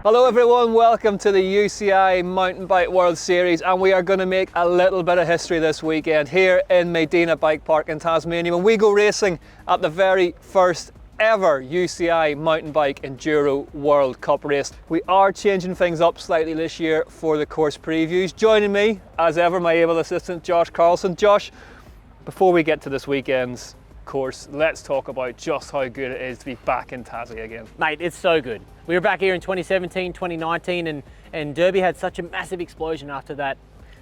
Hello everyone, welcome to the UCI Mountain Bike World Series, and we are going to make a little bit of history this weekend here in Maydena Bike Park in Tasmania when we go racing at the very first ever UCI Mountain Bike Enduro World Cup race. We are changing things up slightly this year for the course previews. Joining me, as ever, my able assistant Josh Carlson. Josh, before we get to this weekend's course, let's talk about just how good it is to be back in Tassie again. Mate, it's so good. We were back here in 2017, 2019, and Derby had such a massive explosion after that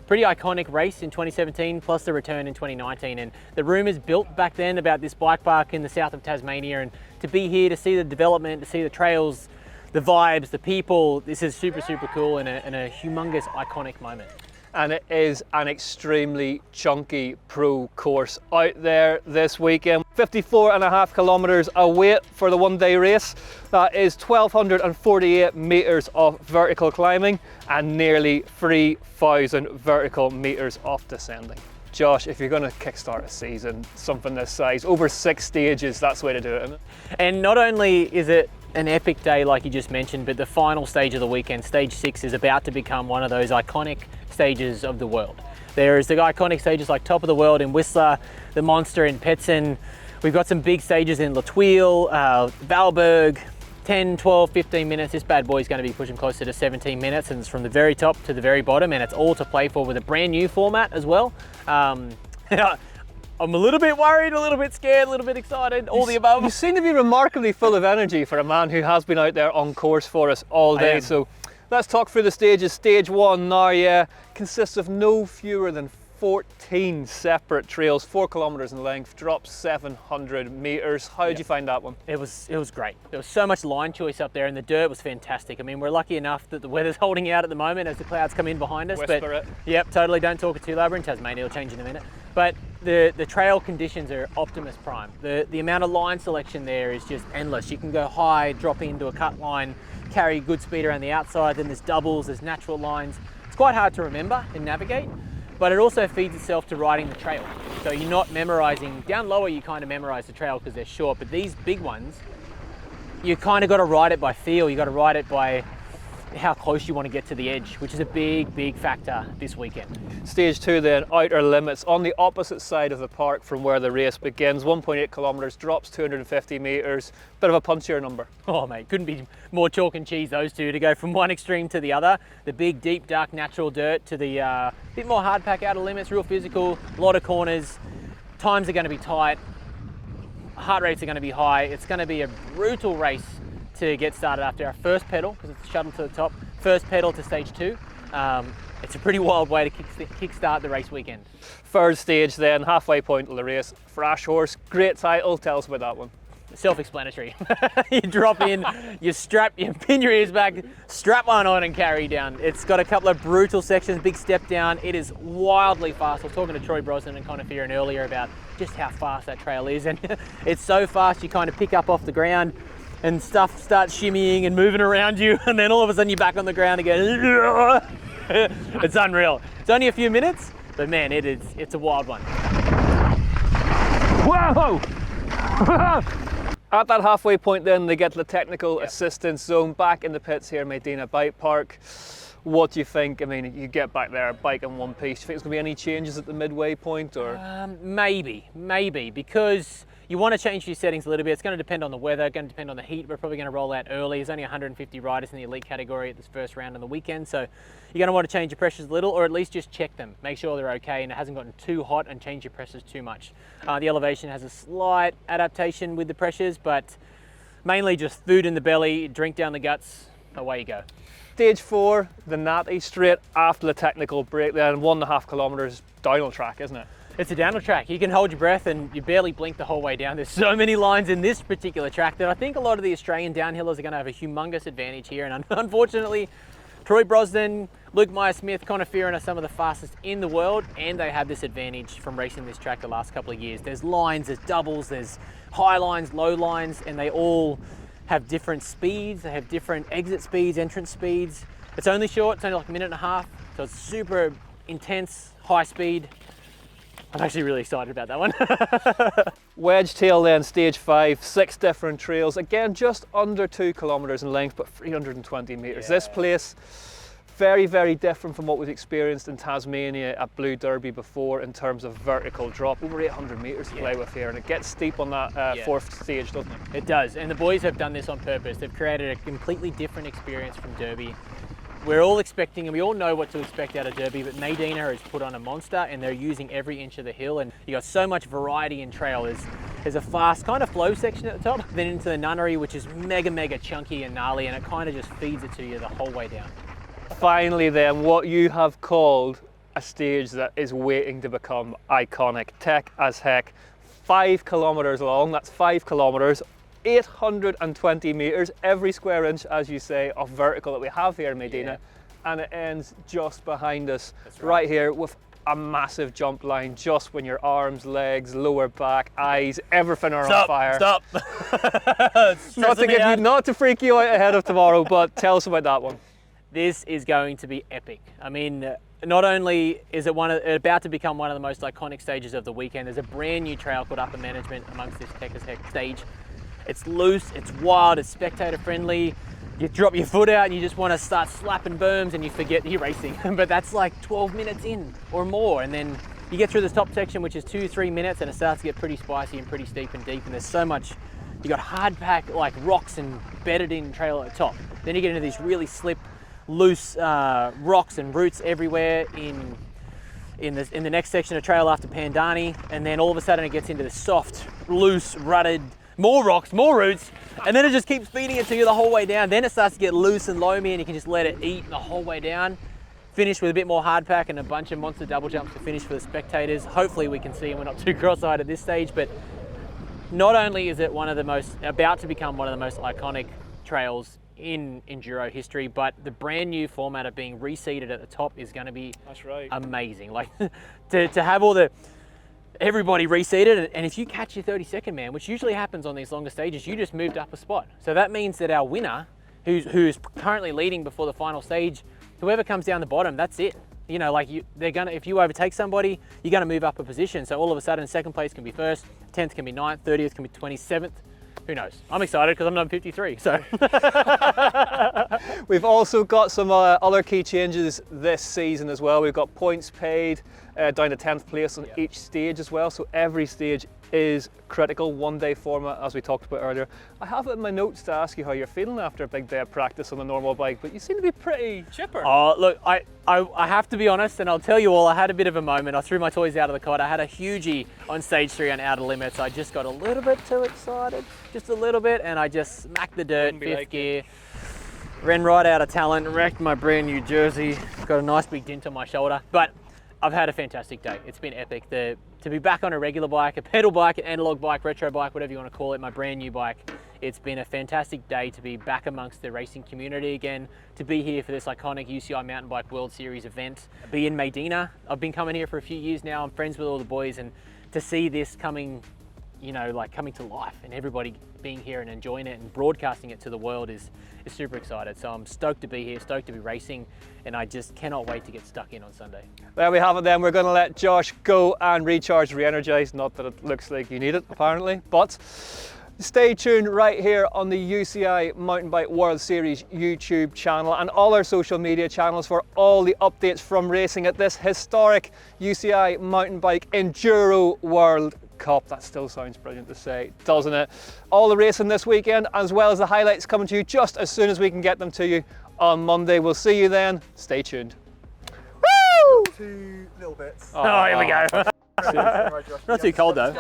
pretty iconic race in 2017, plus the return in 2019. And the rumours built back then about this bike park in the south of Tasmania, and to be here, to see the development, to see the trails, the vibes, the people, this is super, super cool and a humongous, iconic moment. And it is an extremely chunky pro course out there this weekend. 54.5 kilometres away for the one-day race. That is 1,248 metres of vertical climbing and nearly 3,000 vertical metres of descending. Josh, if you're going to kickstart a season, something this size, over 6 stages, that's the way to do it, isn't it? And not only is it an epic day like you just mentioned, but the final stage of the weekend, stage 6, is about to become one of those iconic stages of the world. There is the iconic stages like Top of the World in Whistler, the Monster in Petsen. We've got some big stages in Latweel, Valberg, 10, 12, 15 minutes. This bad boy is going to be pushing closer to 17 minutes, and it's from the very top to the very bottom, and it's all to play for with a brand new format as well. I'm a little bit worried, a little bit scared, a little bit excited, all the above. You seem to be remarkably full of energy for a man who has been out there on course for us all day. So let's talk through the stages. Stage 1 now consists of no fewer than 14 separate trails, 4 kilometres in length, drops 700 metres. How did you find that one? It was great. There was so much line choice up there, and the dirt was fantastic. I mean, we're lucky enough that the weather's holding out at the moment as the clouds come in behind us. Whisper it. Yep, totally. Don't talk it too loud. We're in Tasmania. It'll change in a minute. But the trail conditions are Optimus Prime. The amount of line selection there is just endless. You can go high, drop into a cut line, carry good speed around the outside. Then there's doubles, there's natural lines. It's quite hard to remember and navigate, but it also feeds itself to riding the trail. So you're not memorizing. Down lower, you kind of memorize the trail because they're short, but these big ones, you kind of got to ride it by feel. You got to ride it by how close you want to get to the edge, which is a big factor this weekend. Stage 2 then, outer limits, on the opposite side of the park from where the race begins. 1.8 kilometres, drops 250 metres, bit of a punchier number. Oh mate, couldn't be more chalk and cheese, those two, to go from one extreme to the other. The big, deep, dark, natural dirt to the bit more hard pack outer limits, real physical, a lot of corners, times are going to be tight, heart rates are going to be high. It's going to be a brutal race to get started after our first pedal, because it's a shuttle to the top, first pedal to stage 2. It's a pretty wild way to kickstart the race weekend. Third stage then, halfway point of the race, Thrash Horse, great title, tell us about that one. Self-explanatory. You drop in, you pin your ears back, strap one on and carry down. It's got a couple of brutal sections, big step down. It is wildly fast. I was talking to Troy Brosnan and Connor Fearon earlier about just how fast that trail is, and it's so fast you kind of pick up off the ground and stuff starts shimmying and moving around you, and then all of a sudden you're back on the ground again. It's unreal. It's only a few minutes, but man, it's a wild one. Whoa! At that halfway point then, they get to the technical assistance zone back in the pits here in Maydena Bike Park. What do you think? I mean, you get back there, bike in one piece. Do you think there's going to be any changes at the midway point? Or Maybe, because you want to change your settings a little bit. It's going to depend on the weather, going to depend on the heat. We're probably going to roll out early. There's only 150 riders in the elite category at this first round on the weekend, so you're going to want to change your pressures a little, or at least just check them. Make sure they're okay and it hasn't gotten too hot, and change your pressures too much. The elevation has a slight adaptation with the pressures, but mainly just food in the belly, drink down the guts, away you go. Stage 4, the Natty, straight after the technical break then, 1.5 kilometres downhill track, isn't it? It's a downhill track. You can hold your breath and you barely blink the whole way down. There's so many lines in this particular track that I think a lot of the Australian downhillers are going to have a humongous advantage here. And unfortunately, Troy Brosnan, Luke Meyer-Smith, Connor Fearon are some of the fastest in the world, and they have this advantage from racing this track the last couple of years. There's lines, there's doubles, there's high lines, low lines, and they all have different speeds. They have different exit speeds, entrance speeds. It's only short, it's only like a minute and a half, so it's super intense, high speed. I'm actually really excited about that one. Wedge tail then, stage 5, 6 different trails. Again, just under 2 kilometers in length, but 320 meters. This place, very, very different from what we've experienced in Tasmania at Blue Derby before in terms of vertical drop. Over 800 meters to play with here, and it gets steep on that fourth stage, doesn't it? It does, and the boys have done this on purpose. They've created a completely different experience from Derby. We're all expecting, and we all know what to expect out of Derby, but Maydena has put on a monster, and they're using every inch of the hill, and you got so much variety in trail. There's a fast kind of flow section at the top, then into the nunnery, which is mega chunky and gnarly, and it kind of just feeds it to you the whole way down. Finally then, what you have called a stage that is waiting to become iconic. Tech as heck. 5 kilometers long, that's 5 kilometers. 820 meters, every square inch, as you say, of vertical that we have here in Maydena, and it ends just behind us, right here, with a massive jump line, just when your arms, legs, lower back, eyes, everything are on fire. Stop! Not to freak you out ahead of tomorrow, but tell us about that one. This is going to be epic. I mean, not only is it about to become one of the most iconic stages of the weekend, there's a brand new trail called Upper Management amongst this Tech as heck stage. It's loose, it's wild, it's spectator friendly. You drop your foot out and you just want to start slapping berms and you forget you're racing. But that's like 12 minutes in or more. And then you get through this top section, which is 2-3 minutes, and it starts to get pretty spicy and pretty steep and deep. And there's so much, you got hard pack like rocks and bedded in trail at the top. Then you get into these really loose rocks and roots everywhere in the next section of trail after Pandani. And then all of a sudden it gets into the soft, loose, rutted, more rocks, more roots, and then it just keeps feeding it to you the whole way down. Then it starts to get loose and loamy and you can just let it eat the whole way down. Finish with a bit more hard pack and a bunch of monster double jumps to finish for the spectators. Hopefully we can see and we're not too cross-eyed at this stage, but not only is it about to become one of the most iconic trails in enduro history, but the brand new format of being reseeded at the top is going to be amazing. Like to have everybody reseated, and if you catch your 32nd man, which usually happens on these longer stages, you just moved up a spot. So that means that our winner, who's currently leading before the final stage, whoever comes down the bottom, that's it. You know, like if you overtake somebody, you're gonna move up a position. So all of a sudden, second place can be first, 10th can be 9th, 30th can be 27th. Who knows? I'm excited because I'm number 53, so. We've also got some other key changes this season as well. We've got points paid down to 10th place on each stage as well. So every stage is critical, 1-day format as we talked about earlier. I have it in my notes to ask you how you're feeling after a big day of practice on a normal bike, but you seem to be pretty chipper. Oh, look, I have to be honest, and I'll tell you all, I had a bit of a moment. I threw my toys out of the cot. I had a hugie on stage 3 on Outer Limits. I just got a little bit too excited, just a little bit, and I just smacked the dirt, 5th gear. Ran right out of talent, wrecked my brand new jersey, got a nice big dint on my shoulder, but I've had a fantastic day. It's been epic. To be back on a regular bike, a pedal bike, an analog bike, retro bike, whatever you want to call it, my brand new bike. It's been a fantastic day to be back amongst the racing community again, to be here for this iconic UCI Mountain Bike World Series event, be in Maydena. I've been coming here for a few years now. I'm friends with all the boys, and to see this coming to life and everybody being here and enjoying it and broadcasting it to the world is super excited. So I'm stoked to be here, stoked to be racing, and I just cannot wait to get stuck in on Sunday. There we have it then. We're going to let Josh go and recharge, re-energize. Not that it looks like you need it, apparently, but stay tuned right here on the UCI Mountain Bike World Series YouTube channel and all our social media channels for all the updates from racing at this historic UCI Mountain Bike Enduro World Cup. That still sounds brilliant to say, doesn't it? All the racing this weekend, as well as the highlights, coming to you just as soon as we can get them to you on Monday. We'll see you then. Stay tuned. Two little bits. Oh, here we go. Not too cold though.